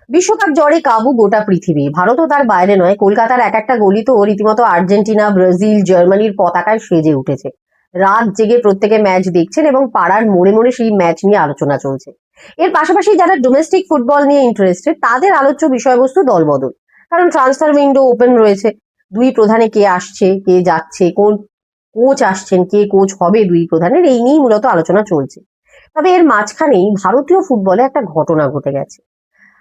বিশ্বকাপ জ্বরে কাবু গোটা পৃথিবী। ভারতও তার বাইরে নয়। কলকাতার এক একটা গলি তো রীতিমতো আর্জেন্টিনা, ব্রাজিল, জার্মানির পতাকায় সেজে উঠেছে। রাত জেগে প্রত্যেকে ম্যাচ দেখছেন এবং পাড়ার মোড়ে মোড়ে সেই ম্যাচ নিয়ে আলোচনা চলছে। এর পাশাপাশি যারা ডোমেস্টিক ফুটবল নিয়ে ইন্টারেস্টেড তাদের আলোচ্য বিষয়বস্তু দলবদল। কারণ ট্রান্সফার উইন্ডো ওপেন রয়েছে। দুই প্রধানে কে আসছে, কে যাচ্ছে, কোন কোচ আসছেন, কে কোচ হবে দুই প্রধানের, এই নিয়েই মূলত আলোচনা চলছে। তবে এর মাঝখানেই ভারতীয় ফুটবলে একটা ঘটনা ঘটে গেছে।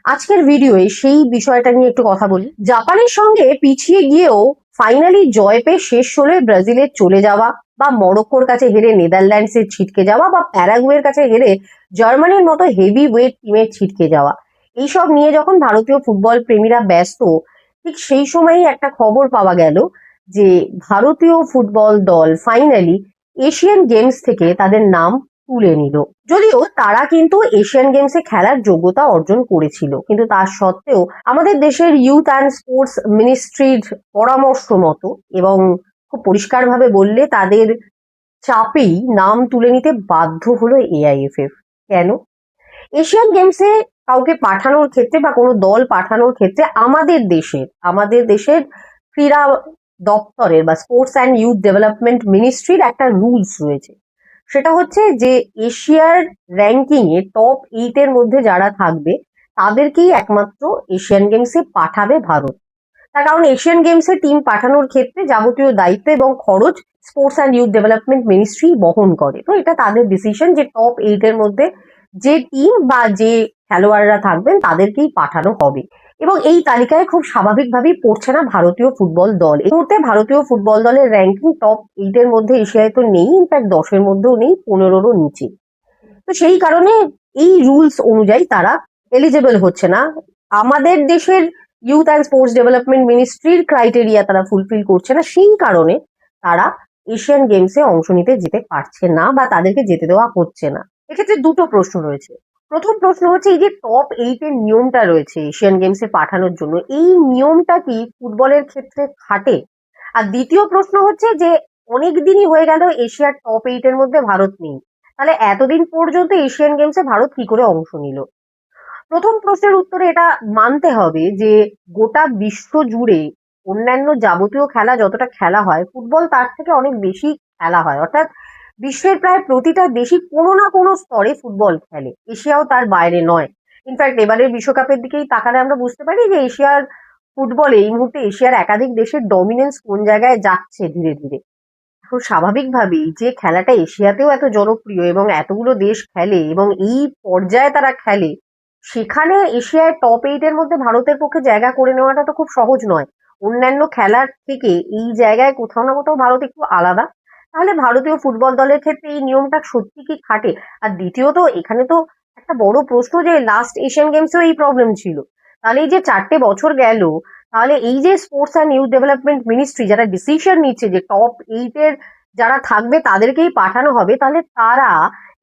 আজকের ভিডিওয়ে সেই বিষয়টা নিয়ে একটু কথা বলি। জাপানের সঙ্গে পিছিয়ে গিয়েও ফাইনালি জয় পেয়ে শেষ ষোলোয় ব্রাজিলের চলে যাওয়া, বা মরক্কোর কাছে হেরে নেদারল্যান্ডসের ছিটকে যাওয়া, বা প্যারাগুয়ের কাছে হেরে জার্মানির মতো হেভি ওয়েট টিমের ছিটকে যাওয়া, এইসব নিয়ে যখন ভারতীয় ফুটবল প্রেমীরা ব্যস্ত, ঠিক সেই সময়ই একটা খবর পাওয়া গেল যে ভারতীয় ফুটবল দল ফাইনালি এশিয়ান গেমস থেকে তাদের নাম তুলে নিল। যদিও তারা কিন্তু এশিয়ান গেমসে খেলার যোগ্যতা অর্জন করেছিল, কিন্তু তার সত্ত্বেও আমাদের দেশের ইউথ অ্যান্ড স্পোর্টস মিনিস্ট্রির পরামর্শ মতো এবং খুব পরিষ্কারভাবে বললে তাদের চাপেই নাম তুলে নিতে বাধ্য হলো এআইএফএফ। কেন? এশিয়ান গেমসে কাউকে পাঠানোর ক্ষেত্রে বা কোনো দল পাঠানোর ক্ষেত্রে আমাদের দেশের ক্রীড়া দপ্তরের বা স্পোর্টস অ্যান্ড ইউথ ডেভেলপমেন্ট মিনিস্ট্রির একটা রুলস রয়েছে। সেটা হচ্ছে যে এশিয়ার র্যাঙ্কিং এ টপ 8 এর মধ্যে যারা থাকবে তাদেরকেই একমাত্র এশিয়ান গেমসে পাঠাবে ভারত। তার কারণ এশিয়ান গেমসে টিম পাঠানোর ক্ষেত্রে যাবতীয় দায়িত্ব এবং খরচ sports and youth development ministry বহন করে। তো এটা তাদের ডিসিশন যে টপ 8 এর মধ্যে যে টিম বা যে খেলোয়াড়রা থাকবেন তাদেরকেই পাঠানো হবে। এবং এই তালিকায় খুব স্বাভাবিকভাবেই পড়ছে না ভারতীয় ফুটবল দল। এই মুহূর্তে ভারতীয় ফুটবল দলের র্যাঙ্কিং টপ 8 এর মধ্যে এশিয়ায় তো নেই, ইনফ্যাক্ট 10 এর মধ্যেও নেই, 15-রও নিচে। তো সেই কারণে এই রুলস অনুযায়ী তারা এলিজেবল হচ্ছে না। আমাদের দেশের ইউথ অ্যান্ড স্পোর্টস ডেভেলপমেন্ট মিনিস্ট্রির ক্রাইটেরিয়া তারা ফুলফিল করছে না, সেই কারণে তারা এশিয়ান গেমসে অংশ নিতে যেতে পারছে না বা তাদেরকে যেতে দেওয়া হচ্ছে না। এক্ষেত্রে দুটো প্রশ্ন রয়েছে। প্রথম প্রশ্ন হচ্ছে, এই যে টপ 8 এর নিয়মটা রয়েছে এশিয়ান গেমসে পাঠানোর জন্য, এই নিয়মটা কি ফুটবলের ক্ষেত্রে খাটে? আর দ্বিতীয় প্রশ্ন হচ্ছে যে অনেক দিনই হয়ে গেল এশিয়ার টপ 8 এর মধ্যে ভারত নেই, তাহলে এতদিন পর্যন্ত এশিয়ান গেমসে ভারত কি করে অংশ নিল? প্রথম প্রশ্নের উত্তরে এটা মানতে হবে যে গোটা বিশ্ব জুড়ে অন্যান্য যাবতীয় খেলা যতটা খেলা হয়, ফুটবল তার থেকে অনেক বেশি খেলা হয়। অর্থাৎ বিশ্বের প্রায় প্রতিটা দেশই কোনো না কোনো স্তরে ফুটবল খেলে, এশিয়াও তার বাইরে নয়। ইনফ্যাক্ট এবারের বিশ্বকাপের দিকেই তাকালে আমরা বুঝতে পারি যে এশিয়ার ফুটবলে এই মুহূর্তে এশিয়ার একাধিক দেশের ডমিনেন্স কোন জায়গায় যাচ্ছে ধীরে ধীরে। এখন স্বাভাবিকভাবেই যে খেলাটা এশিয়াতেও এত জনপ্রিয় এবং এতগুলো দেশ খেলে এবং এই পর্যায়ে তারা খেলে, সেখানে এশিয়ার টপ 8 এর মধ্যে ভারতের পক্ষে জায়গা করে নেওয়াটা তো খুব সহজ নয়। অন্যান্য খেলার থেকে এই জায়গায় কোথাও না কোথাও ভারত একটু আলাদা। তাহলে ভারতীয় ফুটবল দলের ক্ষেত্রে এই নিয়মটা সত্যি কি খাটে? আর দ্বিতীয়ত এখানে তো একটা বড় প্রশ্ন যে লাস্ট এশিয়ান গেমসেও এই প্রবলেম ছিল। তাহলে এই যে 4টে বছর গেল, তাহলে এই যে sports and youth development ministry যারা ডিসিশন নিচ্ছে যে টপ 8 এর যারা থাকবে তাদেরকেই পাঠানো হবে, তাহলে তারা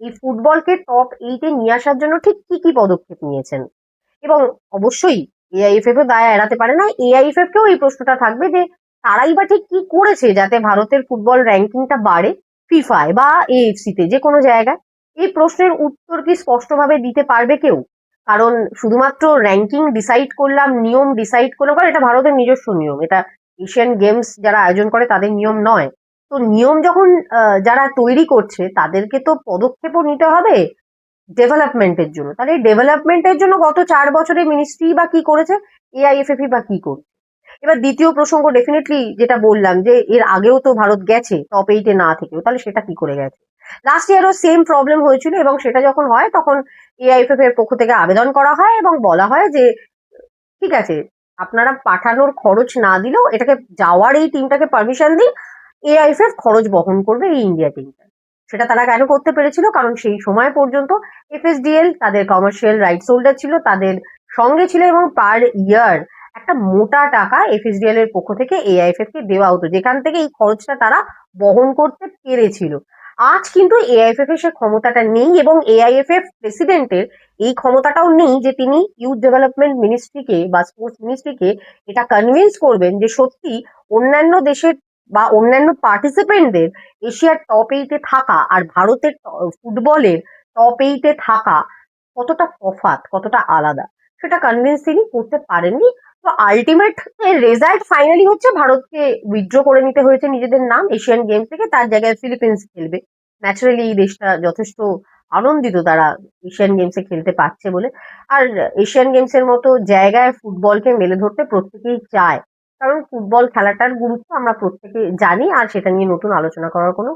এই ফুটবলকে টপ 8 এ নিয়ে আসার জন্য ঠিক কি কি পদক্ষেপ নিয়েছেন? এবং অবশ্যই এআইএফএফ ও দায় এড়াতে পারে না। এআইএফএফ কেও এই প্রশ্নটা থাকবে যে তারাই বা ঠিক কি করেছে যাতে ভারতের ফুটবল র্যাঙ্কিংটা বাড়ে ফিফায় বা এএফসি তে, যে কোনো জায়গায়। এই প্রশ্নের উত্তর কি স্পষ্টভাবে দিতে পারবে কেউ? কারণ শুধুমাত্র র্যাঙ্কিং ডিসাইড করলাম, নিয়ম ডিসাইড করলাম, কারণ এটা ভারতের নিজস্ব নিয়ম, এটা এশিয়ান গেমস যারা আয়োজন করে তাদের নিয়ম নয়। তো নিয়ম যখন যারা তৈরি করছে তাদেরকে তো পদক্ষেপও নিতে হবে ডেভেলপমেন্টের জন্য। তাহলে এই ডেভেলপমেন্টের জন্য গত 4 বছরে মিনিস্ট্রি বা কি করেছে, এআইএফএফই বা কি করছে? এবার দ্বিতীয় প্রসঙ্গ, ডেফিনেটলি যেটা বললাম যে এর আগেও তো ভারত গেছে টপ 8 এ না থেকেও, তাহলে সেটা কি করে গেছে? লাস্ট ইয়ারও সেম প্রবলেম হয়েছিল এবং সেটা যখন হয় তখন এআইএফএফ এর পক্ষ থেকে আবেদন করা হয় এবং বলা হয় যে ঠিক আছে, আপনারা পাঠানোর খরচ না দিলেও এটাকে যাওয়ার এই টিমটাকে পারমিশন দিন, এআইএফএফ খরচ বহন করবে এই ইন্ডিয়া টিমটা। সেটা তারা কেন করতে পেরেছিল? কারণ সেই সময় পর্যন্ত এফএসডিএল তাদের কমার্শিয়াল রাইটস হোল্ডার ছিল, তাদের সঙ্গে ছিল, এবং পার ইয়ার একটা মোটা টাকা এফএসডিএল এর পক্ষ থেকে এআইএফএফ কে দেওয়া হতো, যেখান থেকে এই খরচটা তারা বহন করতে পেরেছিল। আজ কিন্তু এআইএফএফ এর সে ক্ষমতাটা নেই এবং এআইএফএফ প্রেসিডেন্টের এই ক্ষমতাটাও নেই যে তিনি ইউথ ডেভেলপমেন্ট মিনিস্ট্রিকে বা স্পোর্টস মিনিস্ট্রিকে এটা কনভিন্স করবেন যে সত্যি অন্যান্য দেশের বা অন্যান্য পার্টিসিপেন্টদের এশিয়ার টপ 8 এ থাকা আর ভারতের ফুটবলের টপ 8 এ থাকা কতটা তফাৎ, কতটা আলাদা। সেটা কনভিন্স তিনি করতে পারেননি। তো আলটিমেট রেজাল্ট ফাইনালি হচ্ছে ভারতকে উইথড্র করে নিতে হয়েছে নিজেদের নাম এশিয়ান গেমস থেকে, তার জায়গায় ফিলিপিন্স খেলবে। ন্যাচারালি এই দেশটা যথেষ্ট আনন্দিত তারা এশিয়ান গেমসে খেলতে পারছে বলে। আর এশিয়ান গেমসের মতো জায়গায় ফুটবলকে মেলে ধরতে প্রত্যেকেই চায়, কারণ ফুটবল খেলাটার গুরুত্ব আমরা প্রত্যেকে জানি, আর সেটা নিয়ে নতুন আলোচনা করার কোনো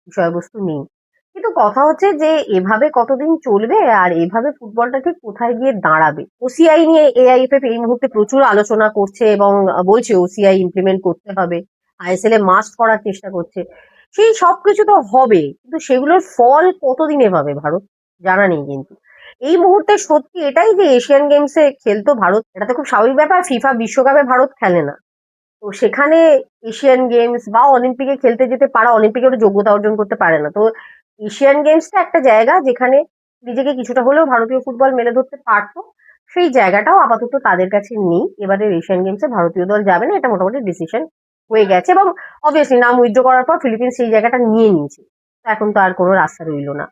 বিষয়বস্তু নেই। কিন্তু কথা হচ্ছে যে এভাবে কতদিন চলবে, আর এভাবে ফুটবলটা ঠিক কোথায় গিয়ে দাঁড়াবে। ওসিআই নিয়ে এআইএফএফ এই মুহূর্তে প্রচুর আলোচনা করছে এবং বলছে ওসিআই ইমপ্লিমেন্ট করতে হবে, আইএসএল এ মাস্ট করার চেষ্টা করছে। সেই সবকিছু তো হবে, কিন্তু সেগুলোর ফল কতদিনে পাবে ভারত জানা নেই। কিন্তু এই মুহূর্তে সত্যি এটাই যে এশিয়ান গেমসে খেলতো ভারত, এটা তো খুব স্বাভাবিক ব্যাপার। ফিফা বিশ্বকাপে ভারত খেলে না, তো সেখানে এশিয়ান গেমস বা অলিম্পিকে খেলতে যেতে পারা, অলিম্পিকে ওটা যোগ্যতা অর্জন করতে পারে না। তো এশিয়ান গেমসটা একটা জায়গা যেখানে নিজেকে কিছুটা হলেও ভারতীয় ফুটবল মেলে ধরতে পারতো, সেই জায়গাটাও আপাতত তাদের কাছে নেই। এবারের এশিয়ান গেমসে ভারতীয় দল যাবে না, এটা মোটামুটি ডিসিশন হয়ে গেছে, এবং অবভিয়াসলি নাম উইথড্র করার পর ফিলিপিন্স সেই জায়গাটা নিয়ে নিয়েছে। তো এখন তো আর কোনো রাস্তা রইল না।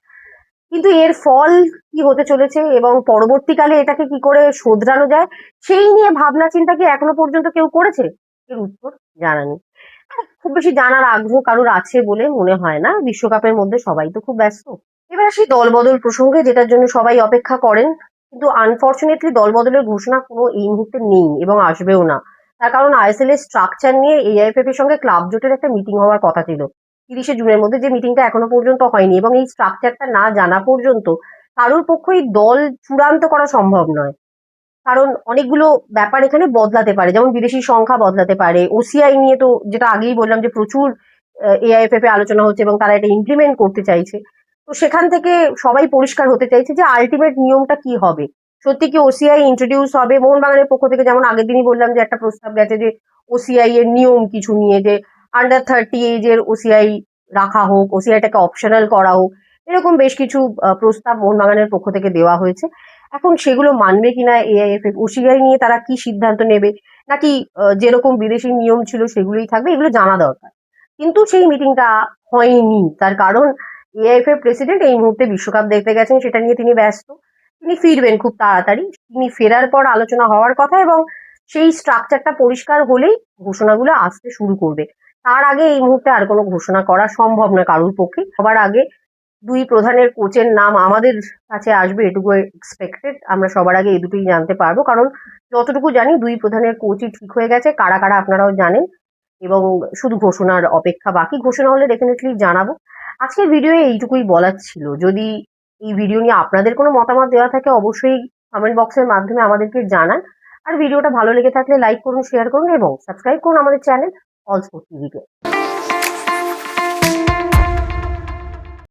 কিন্তু এর ফল কি হতে চলেছে এবং পরবর্তীকালে এটাকে কি করে শোধরানো যায়, সেই নিয়ে ভাবনা চিন্তা কি এখনো পর্যন্ত কেউ করেছে? এর উত্তর জানা নেই। খুব বেশি জানার আগ্রহ কারোর আছে বলে মনে হয় না, বিশ্বকাপের মধ্যে সবাই তো খুব ব্যস্ত। এবার আসি দলবদল প্রসঙ্গে, যেটার জন্য সবাই অপেক্ষা করেন। কিন্তু আনফর্চুনেটলি দলবদলের ঘোষণা কোনো এই মুহূর্তে নেই এবং আসবেও না। তার কারণ আইএসএল এর স্ট্রাকচার নিয়ে এআইএফএফ এর সঙ্গে ক্লাব জোটের একটা মিটিং হওয়ার কথা ছিল 30শে জুনের মধ্যে, যে মিটিংটা এখনো পর্যন্ত হয়নি, এবং এই স্ট্রাকচারটা না জানা পর্যন্ত কারোর পক্ষেই দল চূড়ান্ত করা সম্ভব নয়। কারণ অনেকগুলো ব্যাপার এখানে বদলাতে পারে, যেমন বিদেশি সংখ্যা বদলাতে পারে। ওসিআই নিয়ে তো যেটা আগেই বললাম যে প্রচুর এআইএফএফ এ আলোচনা হচ্ছে এবং তারা এটা ইমপ্লিমেন্ট করতে চাইছে। তো সেখান থেকে সবাই পরিষ্কার হতে চাইছে যে আলটিমেট নিয়মটা কি হবে। সত্যি কি ওসিআই ইন্ট্রোডিউস হবে? মোহনবাগানের পক্ষ থেকে যেমন আগের দিনই বললাম যে একটা প্রস্তাব গেছে যে ওসিআই এর নিয়ম কিছু নিয়ে, যে আন্ডার 30 এজের ওসিআই রাখা হোক, ওসিআইটাকে অপশনাল করা হোক, এরকম বেশ কিছু প্রস্তাব মোহনবাগানের পক্ষ থেকে দেওয়া হয়েছে। এখন সেগুলো মানবে কিনা এআইএফএফ, ওসিআই নিয়ে তারা কি সিদ্ধান্ত নেবে, নাকি যেরকম বিদেশি নিয়ম ছিল সেগুলোই থাকবে, এগুলো জানা দরকার। কিন্তু সেই মিটিংটা হয়নি, তার কারণ এআইএফএফ প্রেসিডেন্ট এই মুহূর্তে বিশ্বকাপ দেখতে গেছেন, সেটা নিয়ে তিনি ব্যস্ত। তিনি ফিরবেন খুব তাড়াতাড়ি, তিনি ফেরার পর আলোচনা হওয়ার কথা, এবং সেই স্ট্রাকচারটা পরিষ্কার হলেই ঘোষণাগুলো আসতে শুরু করবে। তার আগে এই মুহূর্তে আর কোনো ঘোষণা করা সম্ভব না কারোর পক্ষে। সবার আগে দুই প্রধানের কোচের নাম আমাদের কাছে আসবে, এটুকু এক্সপেক্টেড। আমরা সবার আগে এই দুটোই জানতে পারবো, কারণ যতটুকু জানি দুই প্রধানের কোচই ঠিক হয়ে গেছে। কারা কারা আপনারাও জানেন, এবং শুধু ঘোষণার অপেক্ষা বাকি। ঘোষণা হলে ডেফিনেটলি জানাবো। আজকের ভিডিওয়ে এইটুকুই বলার ছিল। যদি এই ভিডিও নিয়ে আপনাদের কোনো মতামত দেওয়া থাকে অবশ্যই কমেন্ট বক্সের মাধ্যমে আমাদেরকে জানান। আর ভিডিওটা ভালো লেগে থাকলে লাইক করুন, শেয়ার করুন এবং সাবস্ক্রাইব করুন আমাদের চ্যানেল অল স্পোর্টস টিভিকে।